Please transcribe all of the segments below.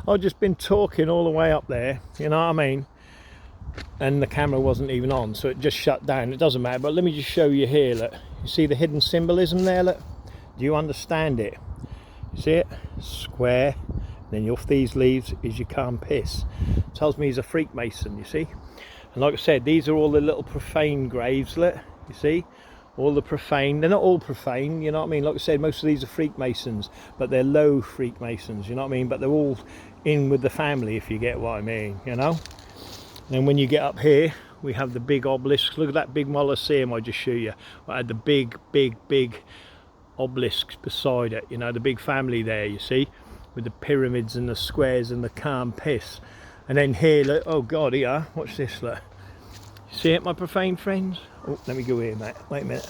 I've just been talking all the way up there, you know what I mean? And the camera wasn't even on, so it just shut down. It doesn't matter, but let me just show you here. Look, you see the hidden symbolism there? Look, do you understand it? You see it? Square, then off these leaves is your calm piss. Tells me he's a Freemason, you see? And like I said, these are all the little profane graves, look, you see? All the profane, they're not all profane, you know what I mean? Like I said, most of these are Freemasons, but they're low Freemasons, you know what I mean? But they're all in with the family, if you get what I mean, you know? And when you get up here, we have the big obelisk. Look at that big Molosseum I just showed you. I had the big obelisks beside it, you know, the big family there, you see, with the pyramids and the squares and the calm piss. And then here, look, oh God, here, watch this, look. See it, my profane friends? Oh, let me go here, mate. Wait a minute.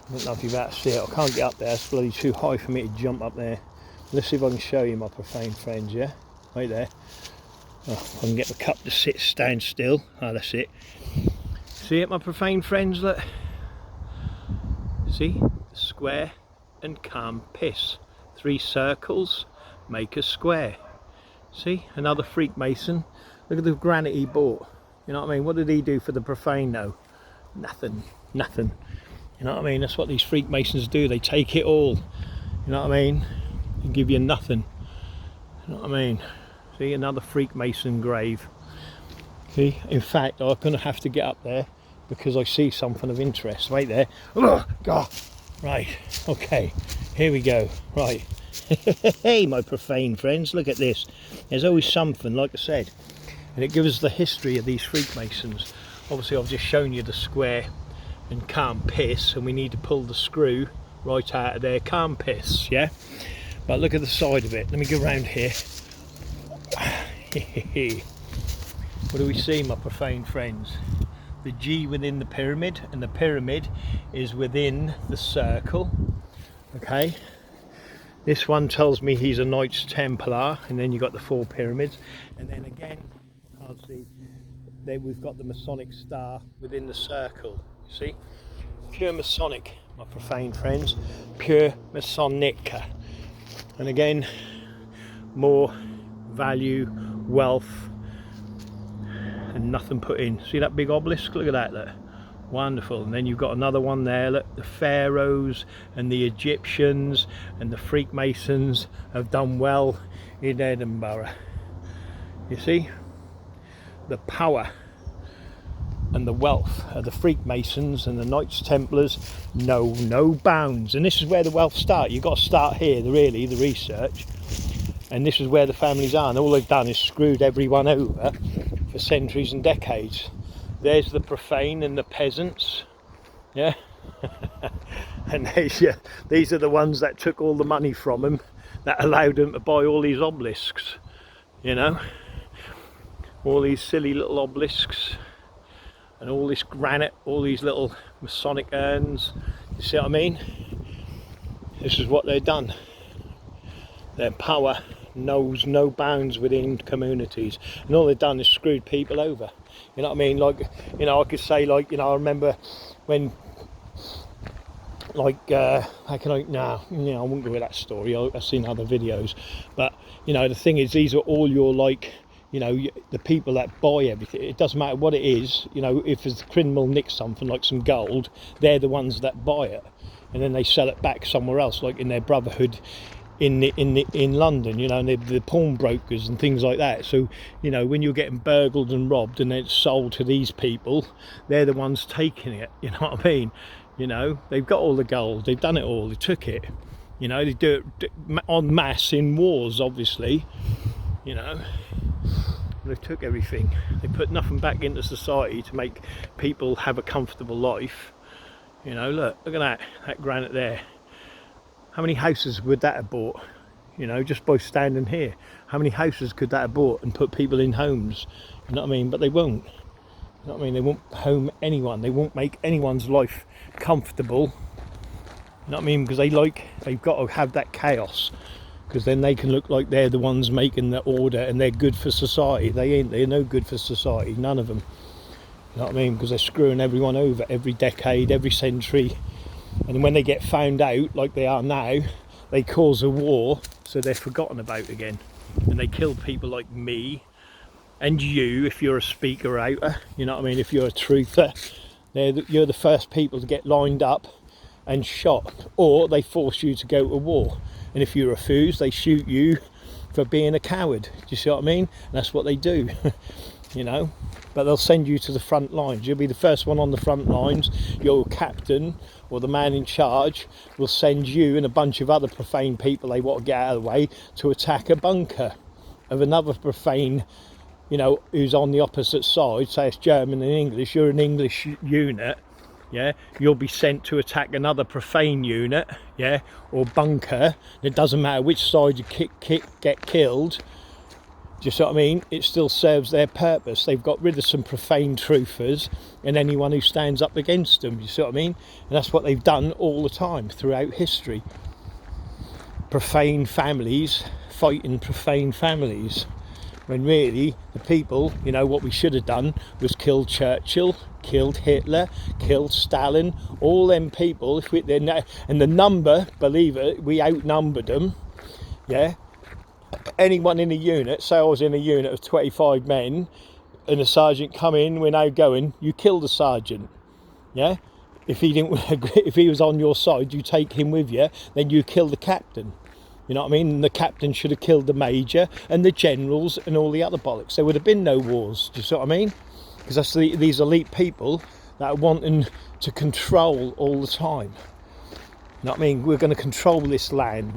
I don't know if you've about to see it. I can't get up there. It's bloody too high for me to jump up there. Let's see if I can show you, my profane friends, yeah? Right there. Oh, I can get the cup to stand still. Oh, that's it. See it, my profane friends, look. See? The square and calm piss. 3 circles make a square. See? Another Freemason. Look at the granite he bought. You know what I mean? What did he do for the profane though? Nothing. Nothing. You know what I mean? That's what these Freemasons do. They take it all. You know what I mean? And give you nothing. You know what I mean? See, another Freemason grave. See, in fact, I'm going to have to get up there because I see something of interest. Wait there. Oh, God. Right. Okay. Here we go. Right. Hey, my profane friends, look at this. There's always something, like I said. And it gives us the history of these Freemasons. Obviously, I've just shown you the square and calm piss, and we need to pull the screw right out of their calm piss, yeah? But look at the side of it. Let me go round here. What do we see, my profane friends? The G within the pyramid, and the pyramid is within the circle. Okay, this one tells me he's a Knights Templar, and then you've got the 4 pyramids, and then again, can't see, there we've got the Masonic star within the circle. You see, pure Masonic, my profane friends, pure Masonic. And again, more value, wealth, and nothing put in. See that big obelisk? Look at that, look. Wonderful. And then you've got another one there, look, the Pharaohs and the Egyptians and the Freemasons have done well in Edinburgh. You see, the power and the wealth of the Freemasons and the Knights Templars know no bounds. And this is where the wealth starts. You've got to start here, really, the research. And this is where the families are, and all they've done is screwed everyone over for centuries and decades. There's the profane and the peasants, yeah. And these are the ones that took all the money from them, that allowed them to buy all these obelisks, you know, all these silly little obelisks and all this granite, all these little Masonic urns. You see what I mean? This is what they've done. Their power knows no bounds within communities, and all they've done is screwed people over. You know what I mean? Like, you know, I could say, like, you know, I remember when, like, how can I, nah, you know, I wouldn't go with that story. I've seen other videos, but, you know, the thing is, these are all your, like, you know, the people that buy everything. It doesn't matter what it is, you know, if a criminal nicks something like some gold, they're the ones that buy it, and then they sell it back somewhere else, like in their brotherhood in London, you know, and the pawnbrokers and things like that. So, you know, when you're getting burgled and robbed and it's sold to these people, they're the ones taking it, you know what I mean? You know, they've got all the gold, they've done it all, they took it, you know, they do it en masse in wars, obviously, you know. They took everything, they put nothing back into society to make people have a comfortable life. You know, look at that granite there. How many houses would that have bought? You know, just by standing here. How many houses could that have bought and put people in homes? You know what I mean? But they won't. You know what I mean? They won't home anyone. They won't make anyone's life comfortable. You know what I mean? Because they've got to have that chaos. Because then they can look like they're the ones making the order and they're good for society. They ain't. They're no good for society. None of them. You know what I mean? Because they're screwing everyone over every decade, every century. And when they get found out, like they are now, they cause a war, so they're forgotten about again. and they kill people like me and you if you're a speaker outer, you know what I mean, if you're a truther. You're the first people to get lined up and shot, or they force you to go to war. And if you're a foos, they shoot you for being a coward. Do you see what I mean? And that's what they do. You know, but they'll send you to the front lines. You'll be the first one on the front lines. Your captain or the man in charge will send you and a bunch of other profane people they want to get out of the way to attack a bunker of another profane, you know, who's on the opposite side. Say it's German and English, you're an English unit, yeah, you'll be sent to attack another profane unit, yeah, or bunker. It doesn't matter which side you get killed. Do you see what I mean? It still serves their purpose. They've got rid of some profane truthers and anyone who stands up against them. You see what I mean? And that's what they've done all the time throughout history. Profane families fighting profane families. When really the people, you know, what we should have done was killed Churchill, killed Hitler, killed Stalin, all them people. And the number, believe it, we outnumbered them. Yeah. Anyone in a unit, say I was in a unit of 25 men and a sergeant come in, we're now going, you kill the sergeant, yeah? If he didn't agree, if he was on your side, you take him with you, then you kill the captain, you know what I mean? And the captain should have killed the major and the generals and all the other bollocks. There would have been no wars. Do you see what I mean? Because that's these elite people that are wanting to control all the time. You know what I mean? We're going to control this land.